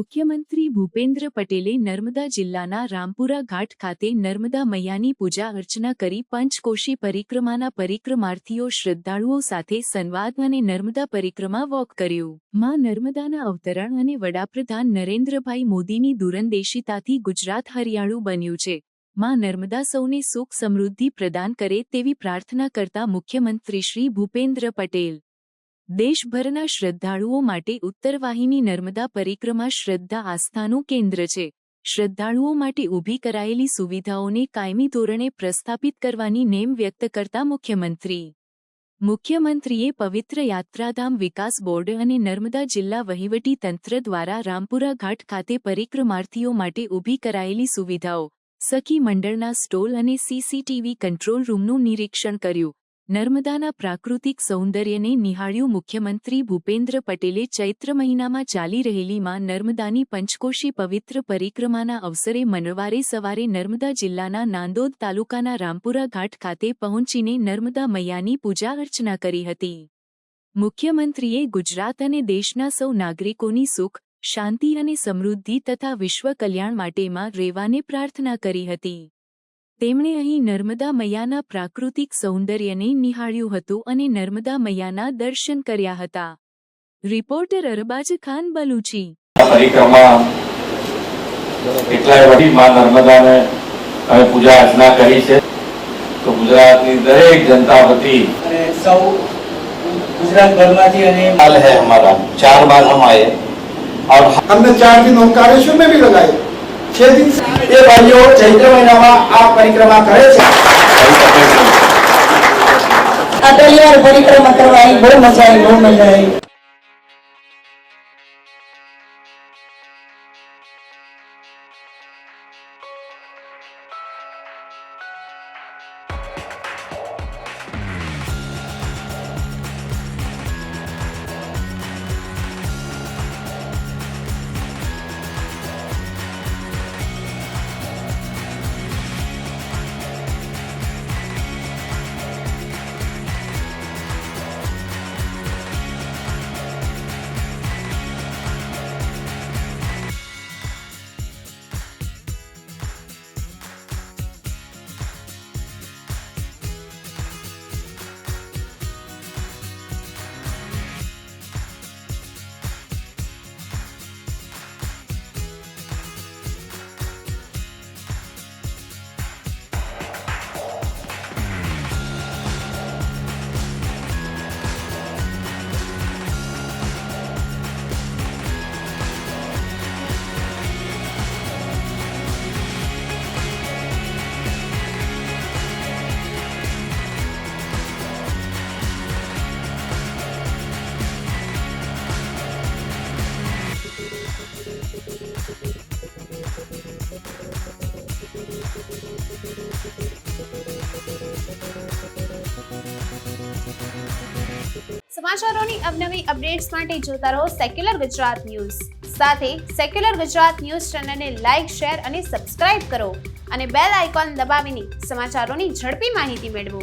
મુખ્યમંત્રી ભૂપેન્દ્ર પટેલે નર્મદા જિલ્લાના રામપુરા ઘાટ ખાતે નર્મદા મૈયાની પૂજા અર્ચના કરી પંચકોશી પરિક્રમાના પરિક્રમાર્થીઓ શ્રદ્ધાળુઓ સાથે સંવાદ અને નર્મદા પરિક્રમા વોક કર્યું। માં નર્મદાના અવતરણ અને વડાપ્રધાન નરેન્દ્રભાઈ મોદીની દૂરંદેશિતાથી ગુજરાત હરિયાળું બન્યું છે। માં નર્મદા સૌને સુખ સમૃદ્ધિ પ્રદાન કરે તેવી પ્રાર્થના કરતા મુખ્યમંત્રી શ્રી ભૂપેન્દ્ર પટેલ દેશભરના શ્રદ્ધાળુઓ માટે ઉત્તરવાહિની નર્મદા પરિક્રમા શ્રદ્ધા આસ્થાનું કેન્દ્ર છે। શ્રદ્ધાળુઓ માટે ઊભી કરાયેલી સુવિધાઓને કાયમી ધોરણે પ્રસ્થાપિત કરવાની નેમ વ્યક્ત કરતા મુખ્યમંત્રીએ પવિત્ર યાત્રાધામ વિકાસ બોર્ડ અને નર્મદા જિલ્લા વહીવટી તંત્ર દ્વારા રામપુરા ઘાટ ખાતે પરિક્રમાર્થીઓ માટે ઊભી કરાયેલી સુવિધાઓ, સખી મંડળના સ્ટોલ અને સીસીટીવી કંટ્રોલ રૂમનું નિરીક્ષણ કર્યું। નર્મદાના પ્રાકૃતિક સૌંદર્યને નિહાળ્યું। મુખ્યમંત્રી ભૂપેન્દ્ર પટેલે ચૈત્ર મહિનામાં ચાલી રહેલી માં નર્મદાની પંચકોશી પવિત્ર પરિક્રમાના અવસરે મંગળવારે સવારે નર્મદા જિલ્લાના નાંદોદ તાલુકાના રામપુરા ઘાટ ખાતે પહોંચીને નર્મદા મૈયાની પૂજા અર્ચના કરી હતી। મુખ્યમંત્રીએ ગુજરાત અને દેશના સૌ નાગરિકોની સુખ, શાંતિ અને સમૃદ્ધિ તથા વિશ્વ કલ્યાણ માટે માં રહેવાને પ્રાર્થના કરી હતી। તેમણે અહીં નર્મદા મૈયાના પ્રાકૃતિક સૌંદર્યને નિહાળ્યું હતું અને નર્મદા મૈયાના દર્શન કર્યા હતા। રિપોર્ટર અરબાજ ખાન બલુચી। પરિક્રમા એટલાય વડી માં નર્મદાને અમે પૂજા અર્ચના કરી છે તો ગુજરાતની દરેક જનતા વતી અને સૌ ગુજરાત ભરમાંથી અને हाल है हमारा 4 बार हम आए और हमने 4 दिन ओंकारेश्वर में भी लगाए। 6 दिन એ ભાઈઓ ચૈત્ર મહિનામાં આ પરિક્રમા કરે છે। આ પહેલી વાર પરિક્રમા કરવા આવી, બહુ મજા આવી। સમાચારોની અવનવી અપડેટ્સ માટે જોતા રહો સેક્યુલર ગુજરાત ન્યૂઝ। સાથે સેક્યુલર ગુજરાત ન્યૂઝ ચેનલને લાઇક, શેર અને સબસ્ક્રાઇબ કરો અને બેલ આઇકોન દબાવીને સમાચારોની ઝડપી માહિતી મેળવો।